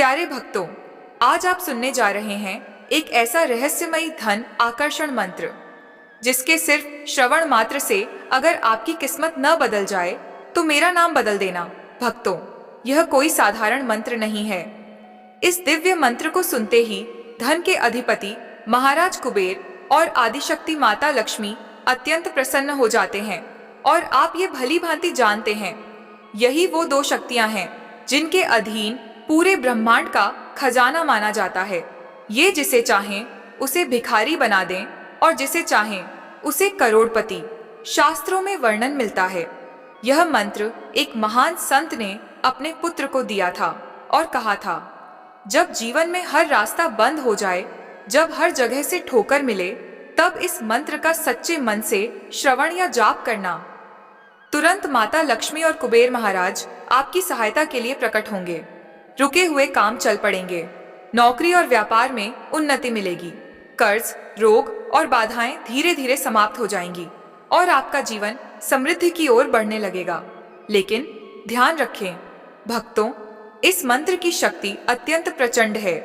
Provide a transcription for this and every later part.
प्यारे भक्तों, आज आप सुनने जा रहे हैं एक ऐसा रहस्यमयी धन आकर्षण मंत्र जिसके सिर्फ श्रवण मात्र से अगर आपकी किस्मत न बदल जाए तो मेरा नाम बदल देना। भक्तों, यह कोई साधारण मंत्र नहीं है। इस दिव्य मंत्र को सुनते ही धन के अधिपति महाराज कुबेर और आदिशक्ति माता लक्ष्मी अत्यंत प्रसन्न हो जाते हैं। और आप ये भली भांति जानते हैं, यही वो दो शक्तियां हैं जिनके अधीन पूरे ब्रह्मांड का खजाना माना जाता है। ये जिसे चाहें उसे भिखारी बना दें और जिसे चाहें उसे करोड़पति। शास्त्रों में वर्णन मिलता है। यह मंत्र एक महान संत ने अपने पुत्र को दिया था और कहा था, जब जीवन में हर रास्ता बंद हो जाए, जब हर जगह से ठोकर मिले, तब इस मंत्र का सच्चे मन से श्रवण या जाप करना। तुरंत माता लक्ष्मी और कुबेर महाराज आपकी सहायता के लिए प्रकट होंगे। रुके हुए काम चल पड़ेंगे। नौकरी और व्यापार में उन्नति मिलेगी। कर्ज, रोग और बाधाएं धीरे धीरे समाप्त हो जाएंगी और आपका जीवन समृद्धि की ओर बढ़ने लगेगा। लेकिन ध्यान रखें भक्तों, इस मंत्र की शक्ति अत्यंत प्रचंड है।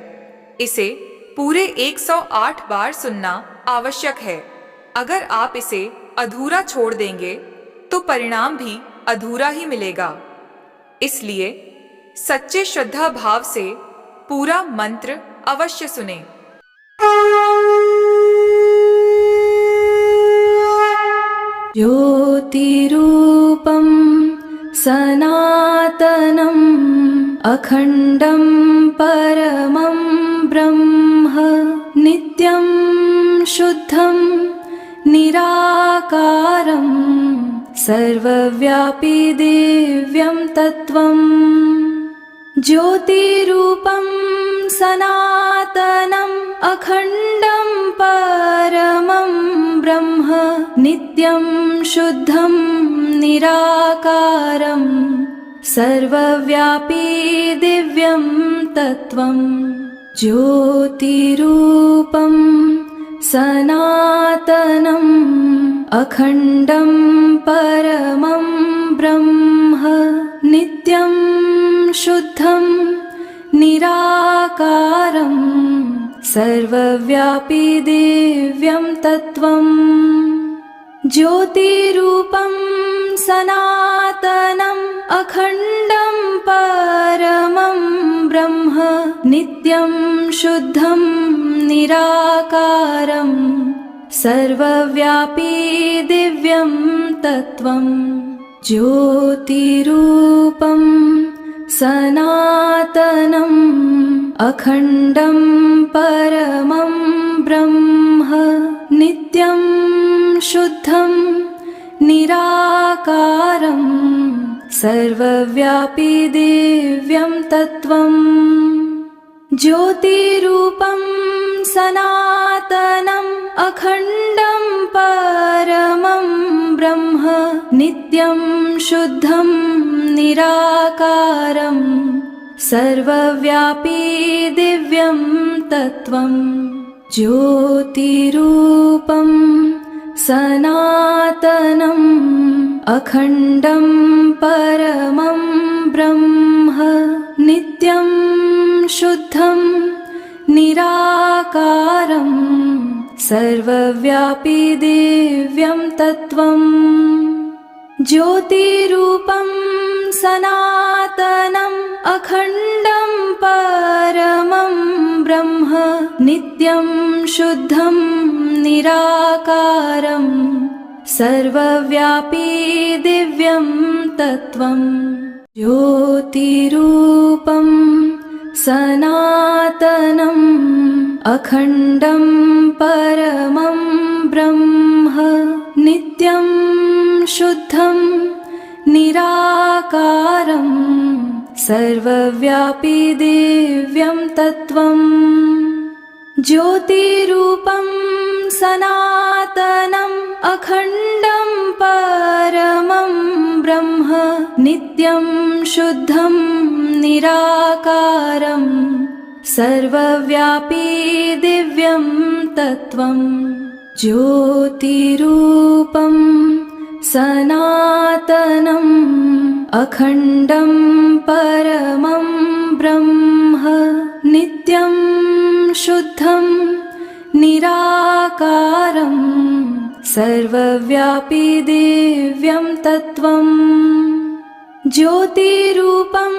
इसे पूरे 108 बार सुनना आवश्यक है। अगर आप इसे अधूरा छोड़ देंगे तो परिणाम भी अधूरा ही मिलेगा। इसलिए सच्चे श्रद्धा भाव से पूरा मंत्र अवश्य सुने। ज्योतिरूपं सनातनं अखण्डं परमं ब्रह्म नित्यं शुद्धं निराकारं सर्वव्यापी दिव्यं तत्त्वम्। ज्योतिरूपं सनातनम् अखण्डं परमं ब्रह्म नित्यं शुद्धं निराकारं सर्वव्यापी दिव्यं तत्त्वम्। ज्योतिरूपं सनातनम् अखण्डं परमं ब्रह्म नित्यं शुद्धं निराकारं सर्वव्यापी दिव्यं तत्त्वम्। ज्योतिरूपं सनातनम् अखण्डं परमं ब्रह्म नित्यं शुद्धं निराकारं सर्वव्यापी दिव्यं तत्त्वम्। ज्योतिरूपं सनातनम् अखण्डं परमं ब्रह्म नित्यं शुद्धं निराकारं सर्वव्यापी दिव्यं तत्त्वम्। ज्योतिरूपं सनातनम् अखण्डं परमं ब्रह्म नित्यं शुद्धं निराकारं सर्वव्यापी दिव्यं तत्त्वम्। ज्योतिरूपं सनातनम् अखण्डं परमं ब्रह्म नित्यं शुद्धं निराकारं सर्वव्यापी दिव्यं तत्त्वम्। ज्योतिरूपं सनातनम् अखण्डं परमं ब्रह्म नित्यं शुद्धं निराकारं सर्वव्यापी दिव्यं तत्त्वम्। ज्योतिरूपं सनातनम् अखण्डं परमं ब्रह्म नित्यं शुद्धं निराकारं सर्वव्यापी दिव्यं तत्त्वम्। ज्योतिरूपं सनातनम् अखण्डं परमं ब्रह्म नित्यं शुद्धं निराकारं सर्वव्यापी दिव्यं तत्त्वम्। ज्योतिरूपं सनातनम् अखण्डं परमं ब्रह्म सर्वव्यापी दिव्यं तत्त्वम् ज्योतिरूपं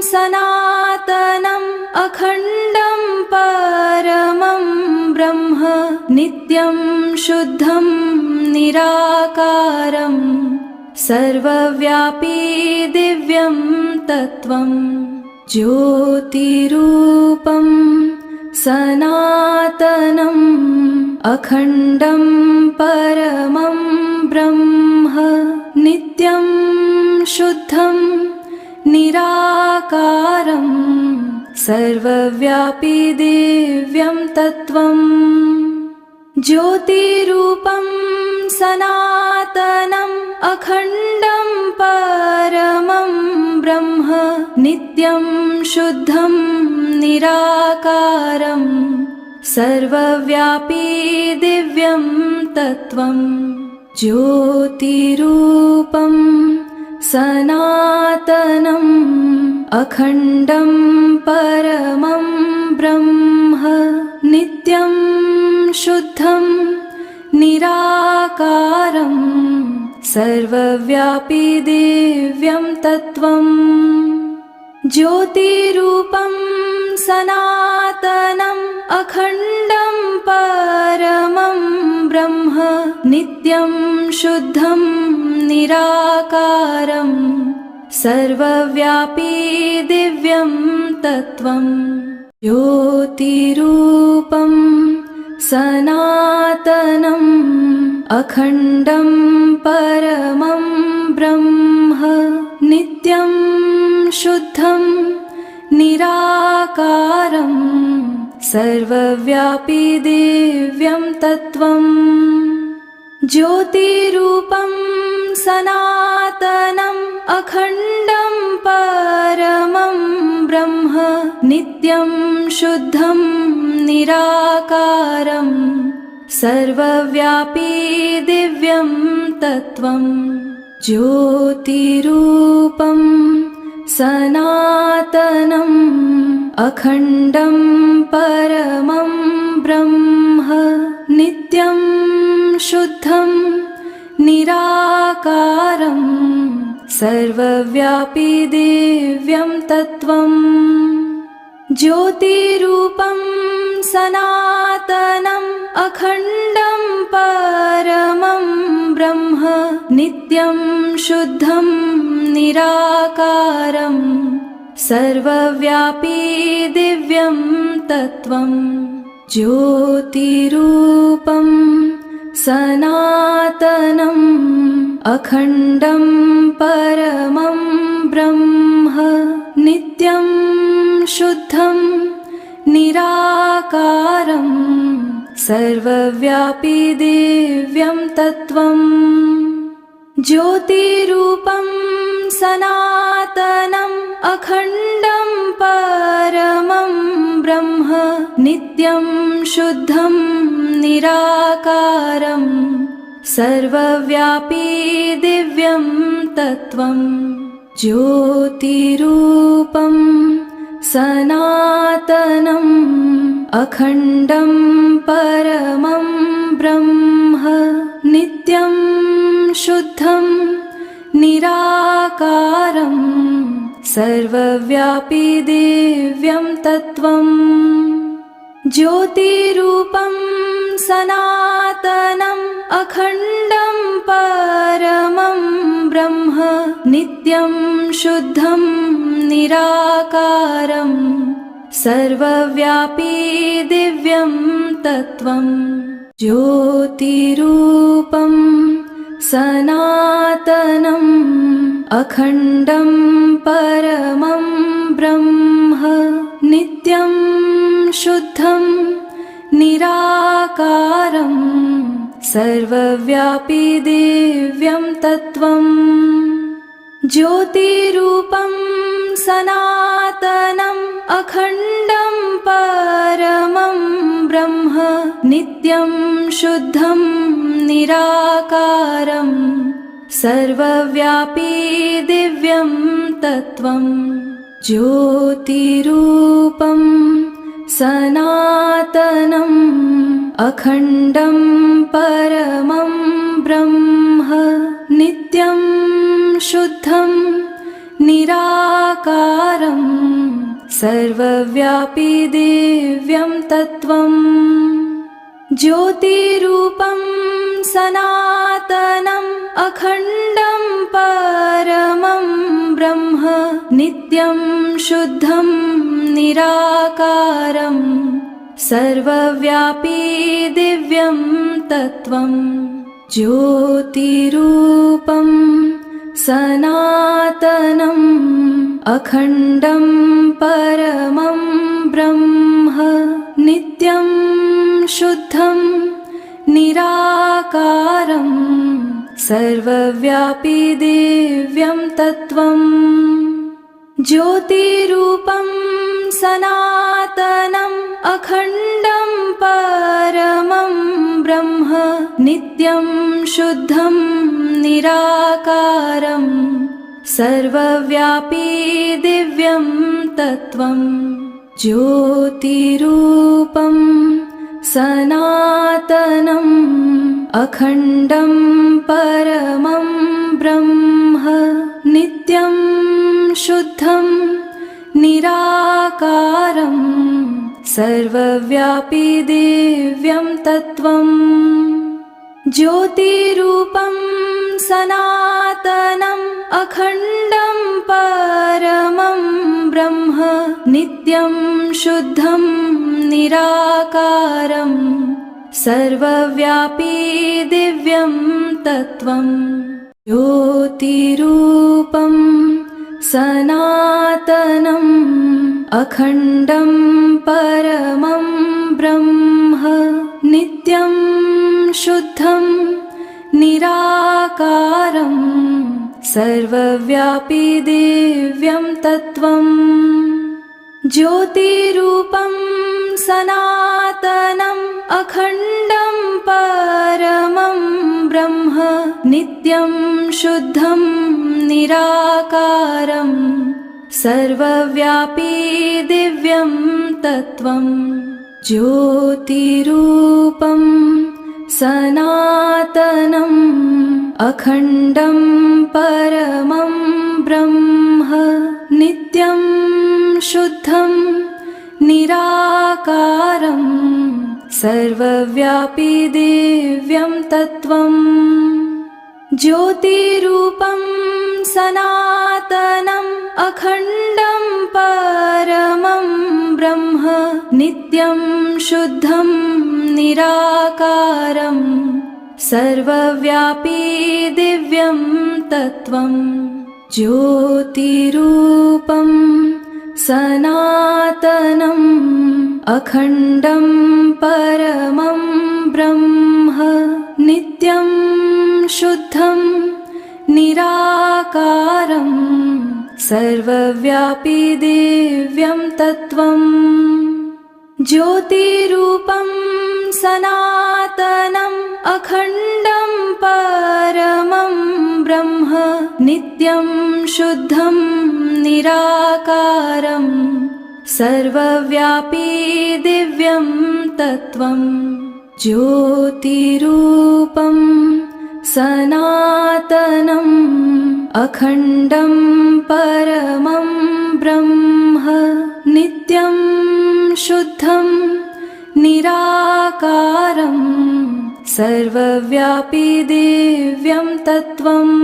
सनातनम् अखण्डं परमं ब्रह्म नित्यं शुद्धं निराकारं सर्वव्यापी दिव्यं तत्त्वम् ज्योतिरूपं सनातनम् अखण्डं परमं ब्रह्म नित्यं शुद्धं निराकारं सर्वव्यापी दिव्यं तत्त्वम् ज्योतिरूपं सनातनम् अखण्डं परमं ब्रह्म नित्यं शुद्धं निराकारं सर्वव्यापी दिव्यं तत्त्वम् ज्योतिरूपं सनातनम् अखण्डं परमं ब्रह्म नित्यं शुद्धं निराकारं सर्वव्यापी दिव्यं तत्त्वम् ज्योतिरूपं सनातनम् अखण्डं परमं ब्रह्म नित्यं शुद्धं निराकारं सर्वव्यापी दिव्यं तत्त्वम् ज्योतिरूपं सनातनम् अखण्डं परमं ब्रह्म नित्यं शुद्धं निराकारं सर्वव्यापी दिव्यं तत्त्वम् ज्योतिरूपं सनातनम् अखण्डं परमं ब्रह्म नित्यं शुद्धं निराकारं सर्वव्यापी दिव्यं तत्त्वम् ज्योतिरूपं सनातनम् अखण्डं परमं ब्रह्म नित्यं शुद्धं निराकारं सर्वव्यापी दिव्यं तत्त्वम् ज्योतिरूपं सनातनम् अखण्डं परमं ब्रह्म नित्यं शुद्धं निराकारं सर्वव्यापी दिव्यं तत्त्वम् ज्योतिरूपं सनातनम् अखण्डं परमं ब्रह्म नित्यं शुद्धं निराकारं सर्वव्यापी दिव्यं तत्त्वम् ज्योतिरूपं सनातनम् अखण्डं परमं ब्रह्म नित्यं शुद्धं निराकारं सर्वव्यापी दिव्यं तत्त्वम् ज्योतिरूपं सनातनम् अखण्डं परमं ब्रह्म नित्यं शुद्धं निराकारं सर्वव्यापी दिव्यं तत्त्वम् ज्योतिरूपं सनातनम् अखण्डं परमं ब्रह्म नित्यं शुद्धं निराकारं सर्वव्यापी दिव्यं तत्त्वम् ज्योतिरूपं सनातनम् अखण्डं परमं ब्रह्म नित्यं शुद्धं निराकारं सर्वव्यापी दिव्यं तत्त्वम् ज्योतिरूपं सनातनम् अखण्डं परमं ब्रह्म नित्यं शुद्धं निराकारं सर्वव्यापी दिव्यं तत्त्वम् ज्योतिरूपं सनातनम् अखण्डं परमं ब्रह्म नित्यं शुद्धं निराकारं सर्वव्यापी दिव्यं तत्त्वम् ज्योतिरूपं सनातनम् अखण्डं परमं ब्रह्म नित्यं शुद्धं निराकारं सर्वव्यापी दिव्यं तत्त्वम् ज्योतिरूपं सनातनम् अखण्डं परमं ब्रह्म नित्यं शुद्धं निराकारं सर्वव्यापी दिव्यं तत्त्वम् ज्योतिरूपं सनातनम् अखण्डं परमं ब्रह्म नित्यं शुद्धं निराकारं सर्वव्यापी दिव्यं तत्त्वम् ज्योतिरूपं सनातनम् अखण्डं परमं ब्रह्म नित्यं शुद्धं निराकारं सर्वव्यापी दिव्यं तत्त्वम् ज्योतिरूपं सनातनम् अखण्डं परमं ब्रह्म नित्यं शुद्धं निराकारं सर्वव्यापी दिव्यं तत्त्वम् ज्योतिरूपं सनातनम् अखण्डं परमं ब्रह्म नित्यं शुद्धं निराकारं सर्वव्यापी दिव्यं तत्त्वम् ज्योतिरूपं सनातनम् अखण्डं परमं ब्रह्म नित्यं शुद्धं निराकारं सर्वव्यापी दिव्यं तत्त्वम् ज्योतिरूपं सनातनम् अखण्डं परमं ब्रह्म नित्यं शुद्धं निराकारं सर्वव्यापी दिव्यं तत्त्वम् ज्योतिरूपं सनातनम् अखण्डं परमं ब्रह्म नित्यं शुद्धं निराकारं सर्वव्यापी दिव्यं तत्त्वम् ज्योतिरूपं सनातनम् अखण्डं परमं ब्रह्म नित्यं शुद्धं निराकारं सर्वव्यापी दिव्यं तत्त्वम् ज्योतिरूपं सनातनम् अखण्डं परमं ब्रह्म नित्यं शुद्धं निराकारं सर्वव्यापी दिव्यं तत्त्वम् ज्योतिरूपं सनातनम् अखण्डं परमं ब्रह्म नित्यं शुद्धं निराकारं सर्वव्यापी दिव्यं तत्त्वम्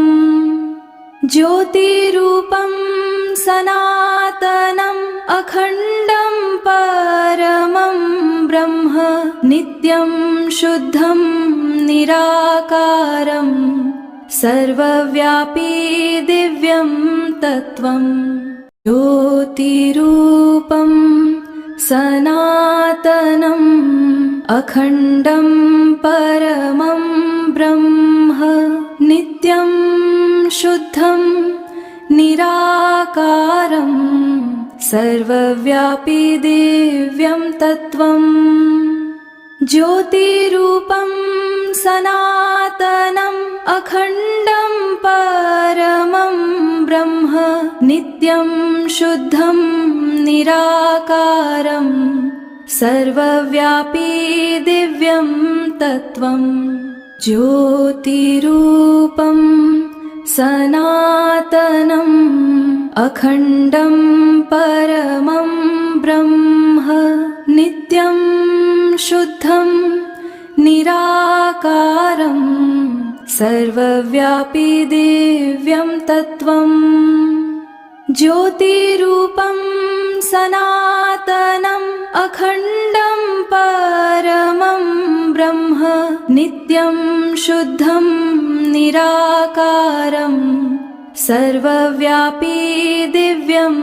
ज्योतिरूपं सनातनम् अखण्डं परमं ब्रह्म नित्यं शुद्धं निराकारं सर्वव्यापी दिव्यं तत्त्वम् ज्योतिरूपं सनातनम् अखण्डं परमं ब्रह्म नित्यं शुद्धं निराकारं सर्वव्यापी दिव्यं तत्त्वम् ज्योतिरूपं सनातनम् अखण्डं परमं ब्रह्म नित्यं शुद्धं निराकारं सर्वव्यापी दिव्यं तत्त्वम् ज्योतिरूपं सनातनम् अखण्डं परमं ब्रह्म नित्यं शुद्धं निराकारं सर्वव्यापी दिव्यं तत्त्वम् ज्योतिरूपं सनातनम् अखण्डं परमं ब्रह्म नित्यं शुद्धं निराकारं सर्वव्यापी दिव्यं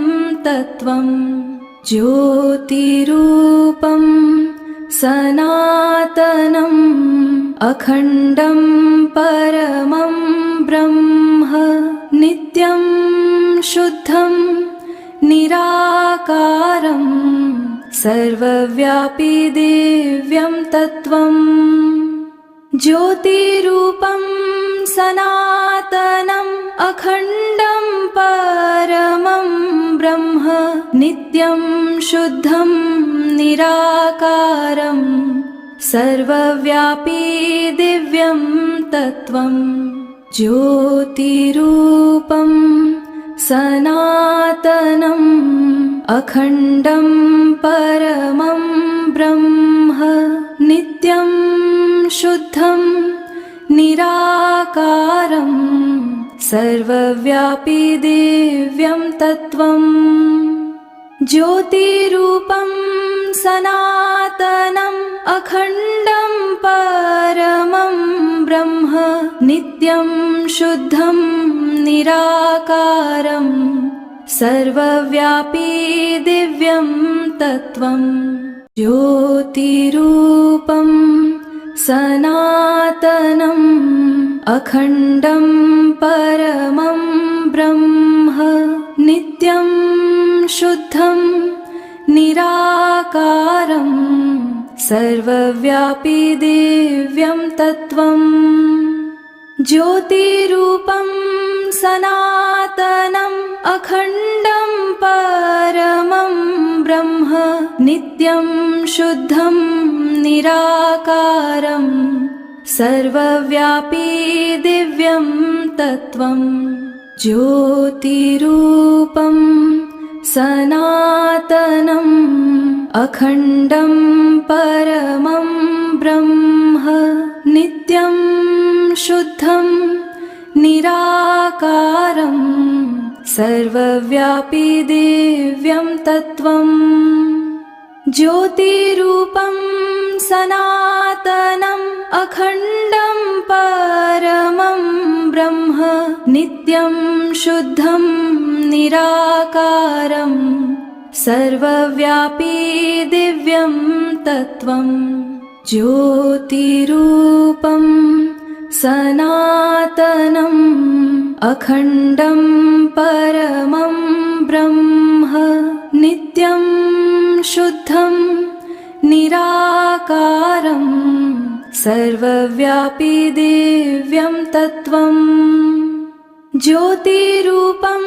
तत्त्वम् ज्योतिरूपं सनातनम् अखण्डं परमं ब्रह्म नित्यं शुद्धं निराकारं सर्वव्यापी दिव्यं तत्त्वम् ज्योतिरूपं सनातनम् अखण्डं परमं ब्रह्म नित्यं शुद्धं निराकारं सर्वव्यापी दिव्यं तत्त्वम् ज्योतिरूपं सनातनम् अखण्डं परमं ब्रह्म नित्यं शुद्धं निराकारं सर्वव्यापी दिव्यं तत्त्वम् ज्योतिरूपं सनातनम् अखण्डं परमं ब्रह्म नित्यं शुद्धं निराकारं सर्वव्यापी दिव्यं तत्त्वम् ज्योतिरूपं सनातनम् अखण्डं परमं ब्रह्म नित्यं शुद्धं निराकारं सर्वव्यापी दिव्यं तत्त्वम् ज्योतिरूपं सनातनम् अखण्डं परमं ब्रह्म नित्यं शुद्धं निराकारं सर्वव्यापी दिव्यं तत्त्वम् ज्योतिरूपं सनातनम् अखण्डं परमं ब्रह्म नित्यं शुद्धं निराकारं सर्वव्यापी दिव्यं तत्त्वम् ज्योतिरूपं सनातनम् अखण्डं परमं ब्रह्म नित्यं शुद्धं निराकारं सर्वव्यापी दिव्यं तत्त्वम् ज्योतिरूपं सनातनम् अखण्डं परमं ब्रह्म नित्यं शुद्धं निराकारं सर्वव्यापी दिव्यं तत्त्वम् ज्योतिरूपं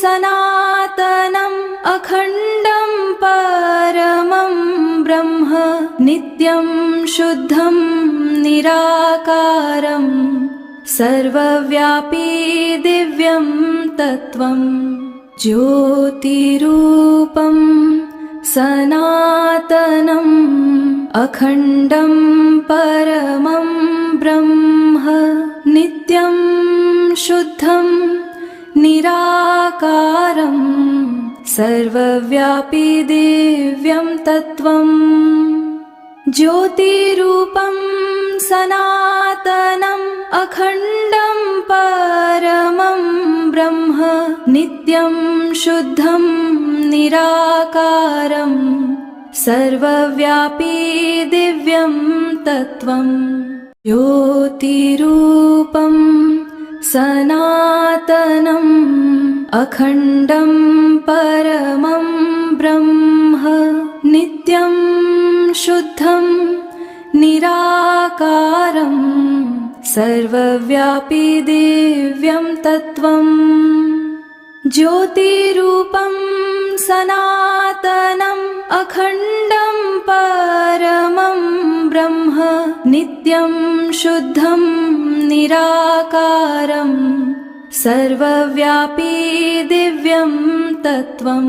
सनातनम् अखण्डं परमं ब्रह्म नित्यं शुद्धं निराकारं सर्वव्यापी दिव्यं तत्त्वम् ज्योतिरूपं सनातनम् अखण्डं परमं ब्रह्म नित्यं शुद्धं निराकारं सर्वव्यापी दिव्यं तत्त्वम् ज्योतिरूपं सनातनम् अखण्डं परमं ब्रह्म नित्यं शुद्धं निराकारं सर्वव्यापी दिव्यं तत्त्वम् ज्योतिरूपं सनातनम् अखण्डं परमं ब्रह्म नित्यं शुद्धं निराकारं सर्वव्यापी दिव्यं तत्त्वम् ज्योतिरूपं सनातनम् अखण्डं परमं ब्रह्म नित्यं शुद्धं निराकारं सर्वव्यापी दिव्यं तत्त्वं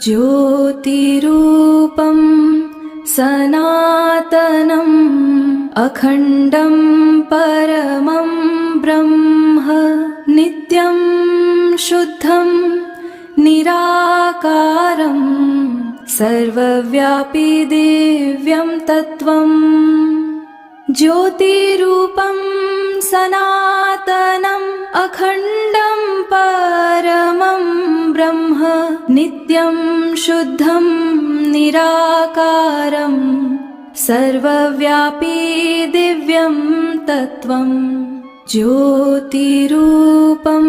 ज्योतिरूपं सनातनम् अखण्डं परमं ब्रह्म नित्यं शुद्धं निराकारं सर्वव्यापी दिव्यं तत्त्वं ज्योतिरूपं सनातनम् अखण्डं परमं ब्रह्म नित्यं शुद्धं निराकारं सर्वव्यापी दिव्यं तत्त्वं ज्योतिरूपं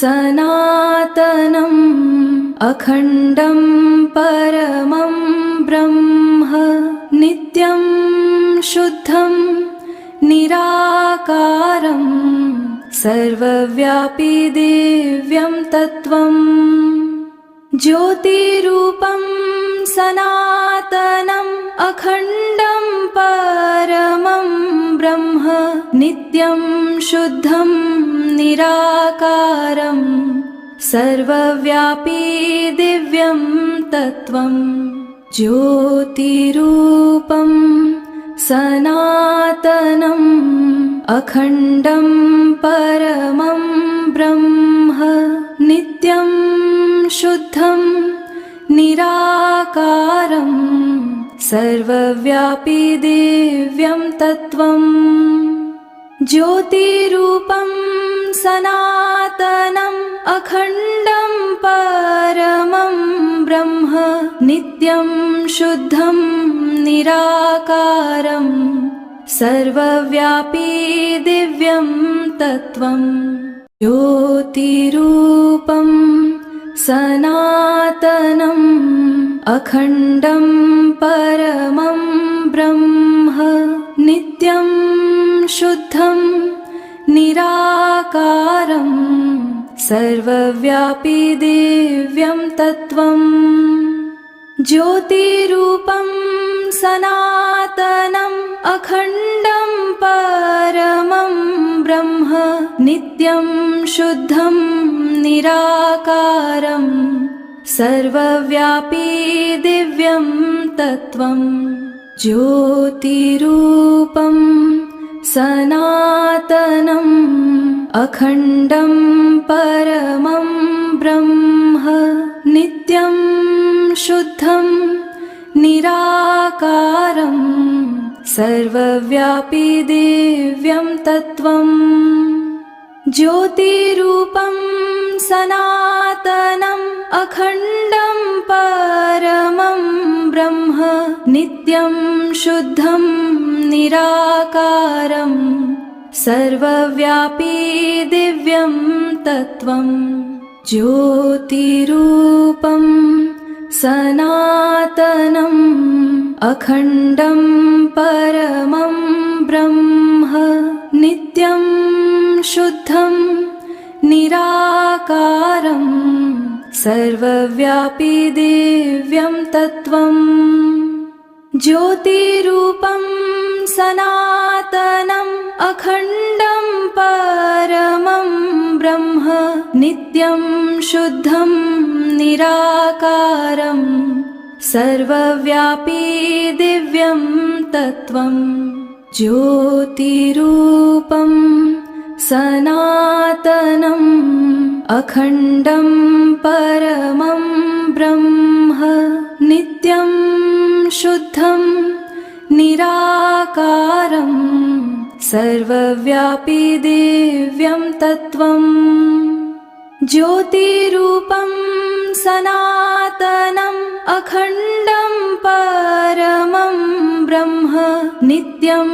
सनातनम् अखण्डं परमं ब्रह्म नित्यं शुद्धं निराकारं सर्वव्यापी दिव्यं तत्त्वं ज्योतिरूपं सनातनम् अखण्डं परमं ब्रह्म नित्यं शुद्धं निराकारं सर्वव्यापी दिव्यं तत्त्वं ज्योतिरूपं सनातनम् अखण्डं परमं ब्रह्म नित्यं शुद्धं निराकारं सर्वव्यापी दिव्यं तत्त्वं ज्योतिरूपं सनातनम् अखण्डं परमं ब्रह्म नित्यं शुद्धं निराकारं सर्वव्यापी दिव्यं तत्त्वं ज्योतिरूपं सनातनम् अखण्डं परमं ब्रह्म नित्यं शुद्धं निराकारं सर्वव्यापी दिव्यं तत्त्वं ज्योतिरूपं सनातनम् अखण्डं परमं ब्रह्म नित्यं शुद्धं निराकारं सर्वव्यापी दिव्यं तत्त्वं ज्योतिरूपं सनातनम् अखण्डं परमं ब्रह्म नित्यं शुद्धं निराकारं सर्वव्यापी दिव्यं तत्त्वं ज्योतिरूपं सनातनम् अखण्डं परमं ब्रह्म नित्यं शुद्धं निराकारं सर्वव्यापी दिव्यं तत्त्वं ज्योतिरूपं सनातनम् अखण्डं परमं ब्रह्म नित्यं शुद्धं निराकारं सर्वव्यापी दिव्यं तत्त्वं ज्योतिरूपं सनातनम् अखण्डं परमं ब्रह्म नित्यं शुद्धं निराकारं सर्वव्यापी दिव्यं तत्त्वं ज्योतिरूपं सनातनम् अखण्डं परमं ब्रह्म नित्यं शुद्धं निराकारं सर्वव्यापी दिव्यं तत्त्वं ज्योतिरूपं सनातनम् अखण्डं परमं ब्रह्म नित्यं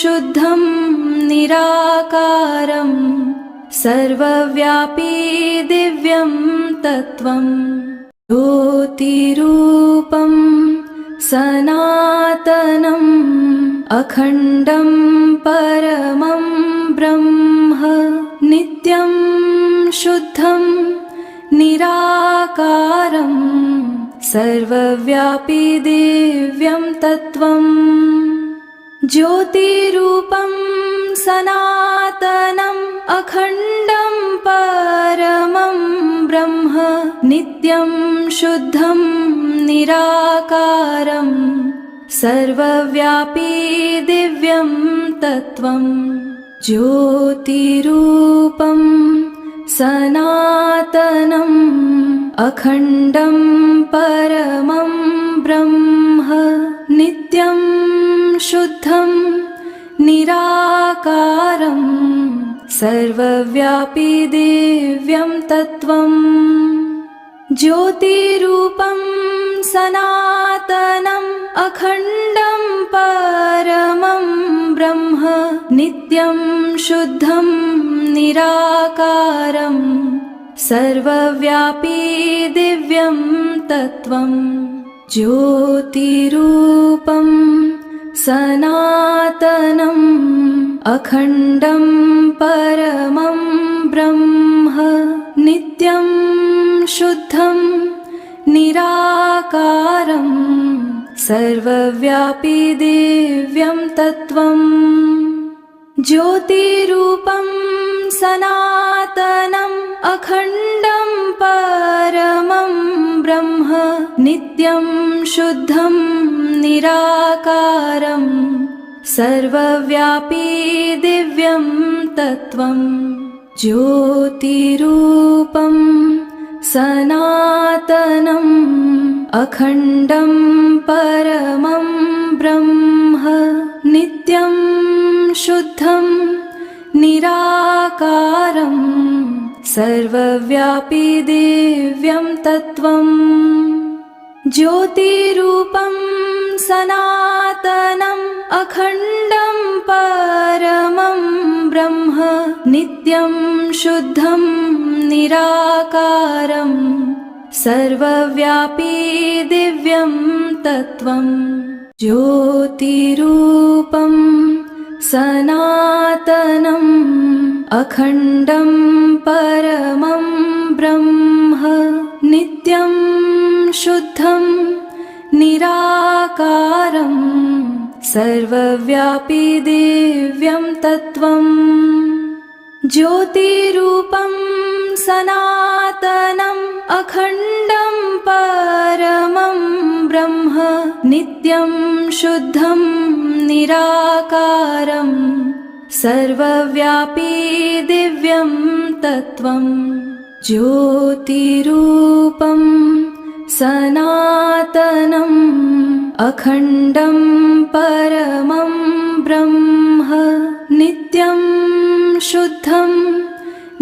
शुद्धं निराकारं सर्वव्यापी दिव्यं तत्त्वं ज्योतिरूपं सनातनम् अखण्डं परमं ब्रह्म नित्यं शुद्धं निराकारं सर्वव्यापी दिव्यं तत्त्वं ज्योतिरूपं सनातनम् अखण्डं परमं ब्रह्म नित्यं शुद्धं निराकारं सर्वव्यापी दिव्यं तत्त्वम् ज्योतिरूपं सनातनम् अखण्डं परमं ब्रह्म नित्यं शुद्धं निराकारं सर्वव्यापी दिव्यं तत्त्वम् ज्योतिरूपं सनातनम् अखण्डं परमं ब्रह्म नित्यं शुद्धं निराकारं सर्वव्यापी दिव्यं तत्त्वम् ज्योतिरूपं सनातनम् अखण्डं परमं ब्रह्म नित्यं शुद्धं निराकारं सर्वव्यापी दिव्यं तत्त्वम् ज्योतिरूपं सनातनम् अखण्डं परमं ब्रह्म नित्यं शुद्धं निराकारं सर्वव्यापी दिव्यं तत्त्वम् ज्योतिरूपं सनातनम् अखण्डं परमं ब्रह्म नित्यं शुद्धं निराकारं सर्वव्यापी दिव्यं तत्त्वम् ज्योतिरूपं सनातनम् अखण्डं परमं ब्रह्म नित्यं शुद्धं निराकारं सर्वव्यापी दिव्यं तत्त्वम् ज्योतिरूपं सनातनम् अखण्डं परमं ब्रह्म नित्यं शुद्धं निराकारं सर्वव्यापी दिव्यं तत्त्वम् ज्योतिरूपं सनातनम् अखण्डं परमं ब्रह्म नित्यं शुद्धं निराकारं सर्वव्यापी दिव्यं तत्त्वम् ज्योतिरूपं सनातनम् अखण्डं परमं ब्रह्म नित्यं शुद्धं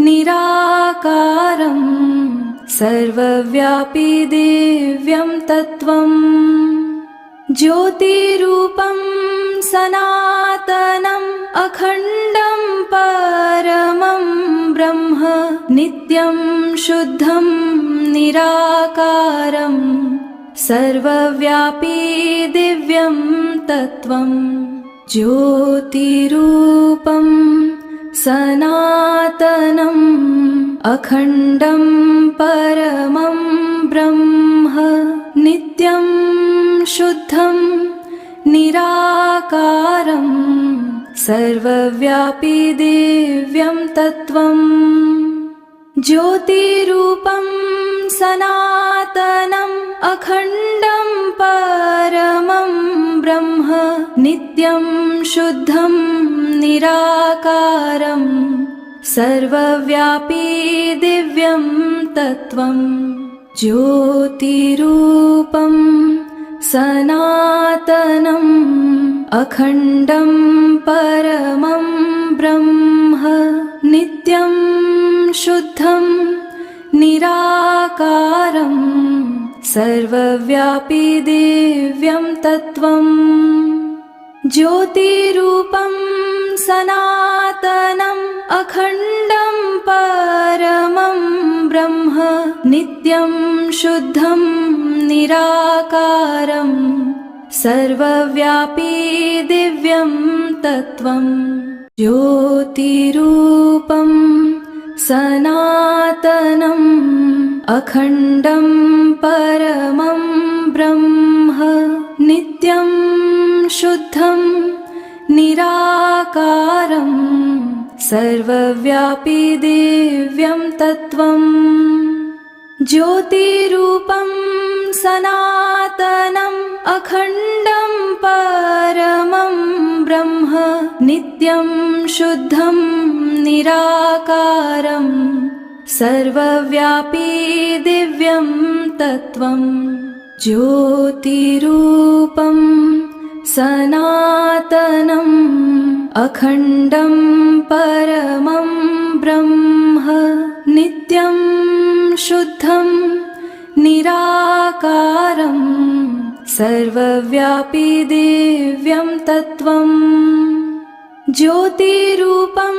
निराकारं सर्वव्यापी दिव्यं तत्त्वम् ज्योतिरूपं सनातनम् अखण्डं परमं ब्रह्म नित्यं शुद्धं निराकारं सर्वव्यापी दिव्यं तत्त्वम् ज्योतिरूपं सनातनम् अखण्डं परमं ब्रह्म नित्यं शुद्धं निराकारं सर्वव्यापी दिव्यं तत्त्वम् ज्योतिरूपं सनातनम् अखण्डं परमं ब्रह्म नित्यं शुद्धं निराकारं सर्वव्यापी दिव्यं तत्त्वम् ज्योतिरूपं सनातनम् अखण्डं परमं ब्रह्म नित्यं शुद्धं निराकारं सर्वव्यापी दिव्यं तत्त्वम् ज्योतिरूपं सनातनम् अखण्डं परमं ब्रह्म नित्यं शुद्धं निराकारं सर्वव्यापी दिव्यं तत्त्वम् ज्योतिरूपं सनातनम् अखण्डं परमं ब्रह्म नित्यं शुद्धं निराकारं सर्वव्यापी दिव्यं तत्त्वम् ज्योतिरूपं सनातनम् अखण्डं परमं ब्रह्म नित्यं शुद्धं निराकारं सर्वव्यापी दिव्यं तत्त्वम् ज्योतिरूपं सनातनम् अखण्डं परमं ब्रह्म नित्यं शुद्धं निराकारं सर्वव्यापी दिव्यं तत्त्वम् ज्योतिरूपं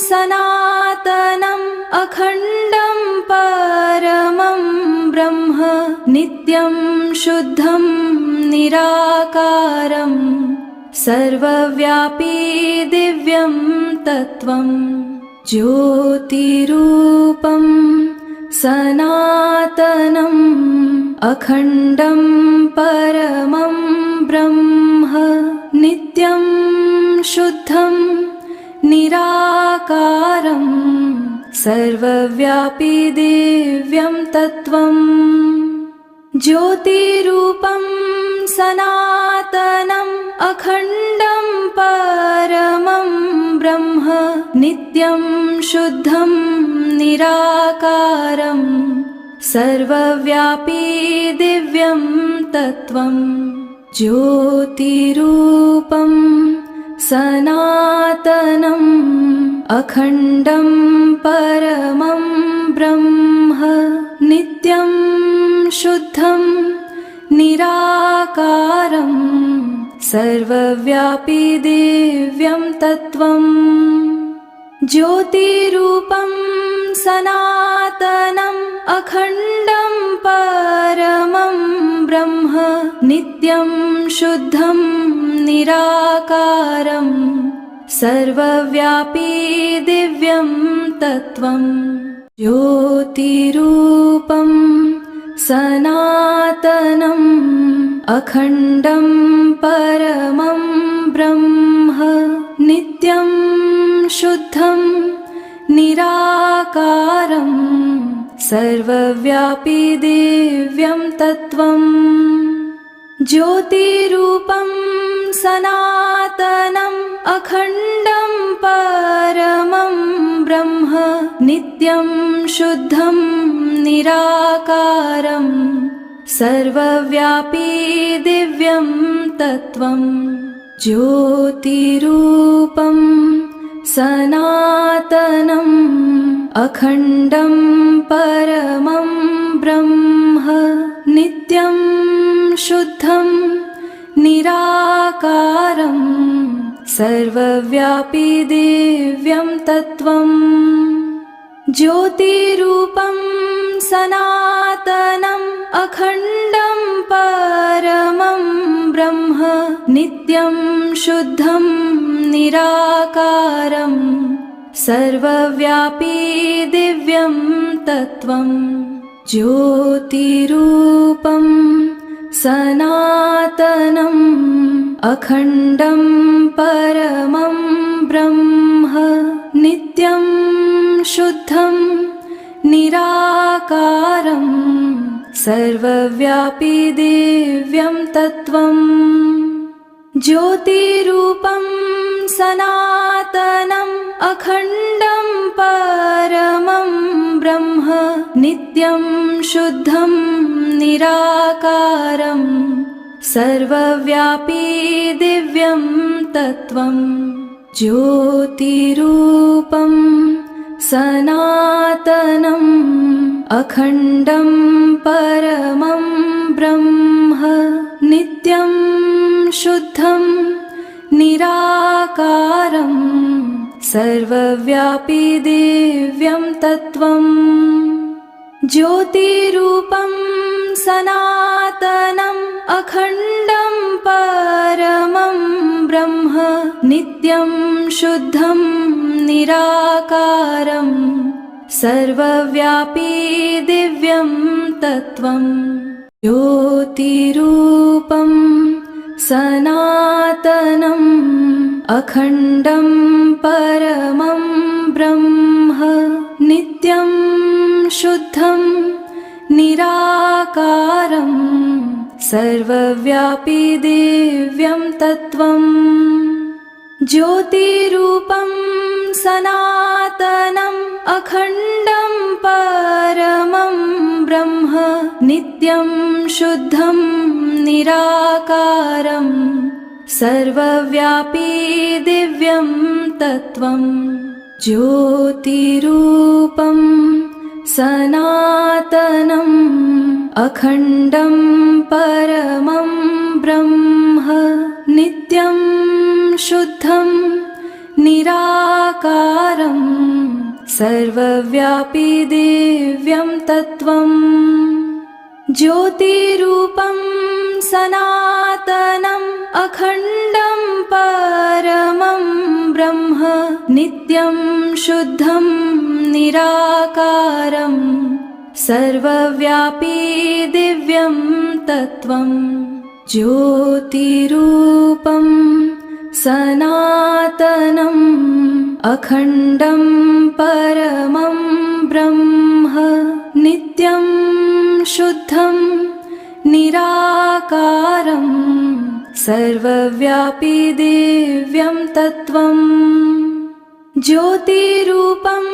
सनातनम् अखण्डं परमं ब्रह्म नित्यं शुद्धं निराकारं सर्वव्यापी दिव्यं तत्त्वम् ज्योतिरूपं सनातनम् अखण्डं परमं ब्रह्म नित्यं शुद्धं निराकारं सर्वव्यापी दिव्यं तत्त्वम् ज्योतिरूपं सनातनम् अखण्डं परमं ब्रह्म नित्यं शुद्धं निराकारं सर्वव्यापी दिव्यं तत्त्वम् ज्योतिरूपं सनातनम् अखण्डं परमं ब्रह्म नित्यं शुद्धं निराकारं सर्वव्यापी दिव्यं तत्त्वम् ज्योतिरूपं सनातनम् अखण्डं परमं ब्रह्म नित्यं शुद्धं निराकारं सर्वव्यापी दिव्यं तत्त्वम् ज्योतिरूपं सनातनम् अखण्डं परमं ब्रह्म नित्यं शुद्धं निराकारं सर्वव्यापी दिव्यं तत्त्वम् ज्योतिरूपं सनातनम् अखण्डं परमं ब्रह्म नित्यं शुद्धं निराकारं सर्वव्यापी दिव्यं तत्त्वम् ज्योतिरूपं सनातनम् अखण्डं परमं ब्रह्म नित्यं शुद्धं निराकारं सर्वव्यापी दिव्यं तत्त्वम् ज्योतिरूपं सनातनम् अखण्डं परमं ब्रह्म नित्यं शुद्धं निराकारं सर्वव्यापी दिव्यं तत्त्वम् ज्योतिरूपं सनातनम् अखण्डं परमं ब्रह्म नित्यं शुद्धं निराकारं सर्वव्यापी दिव्यं तत्त्वम् ज्योतिरूपं सनातनम् अखण्डं परमं ब्रह्म नित्यं शुद्धं निराकारं सर्वव्यापी दिव्यं तत्त्वम् ज्योतिरूपं सनातनम् अखण्डं परमं ब्रह्म नित्यं शुद्धं निराकारं सर्वव्यापी दिव्यं तत्त्वम् ज्योतिरूपं सनातनम् अखण्डं परमं ब्रह्म नित्यं शुद्धं निराकारं सर्वव्यापी दिव्यं तत्त्वम् ज्योतिरूपं सनातनम् अखण्डं परमं ब्रह्म नित्यं शुद्धं निराकारं सर्वव्यापी दिव्यं तत्त्वम् ज्योतिरूपं सनातनम् अखण्डं परमं ब्रह्म नित्यं शुद्धं निराकारं सर्वव्यापी दिव्यं तत्त्वम् ज्योतिरूपं सनातनम् अखण्डं परमं ब्रह्म नित्यं शुद्धं निराकारं सर्वव्यापी दिव्यं तत्त्वम् ज्योतिरूपं सनातनम् अखण्डं परमं ब्रह्म नित्यं शुद्धं निराकारं सर्वव्यापी दिव्यं तत्त्वम् ज्योतिरूपं सनातनम् अखण्डं परमं ब्रह्म नित्यं शुद्धं निराकारं सर्वव्यापी दिव्यं तत्त्वम् ज्योतिरूपं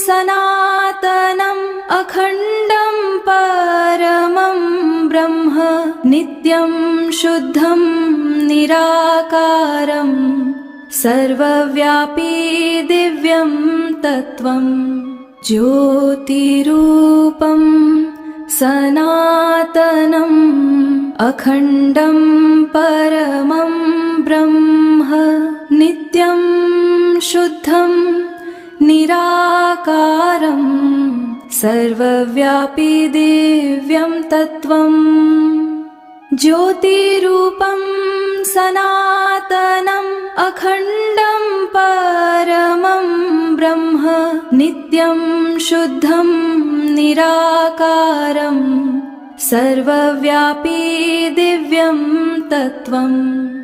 सनातनम् अखण्डं परमं ब्रह्म नित्यं शुद्धं निराकारं सर्वव्यापी दिव्यं तत्त्वम् ज्योतिरूपं सनातनम् अखण्डं परमं ब्रह्म नित्यं शुद्धं निराकारं सर्वव्यापी दिव्यं तत्त्वम् ज्योतिरूपं सनातनम् अखण्डं परमं ब्रह्म नित्यं शुद्धं निराकारं सर्वव्यापी दिव्यं तत्त्वम्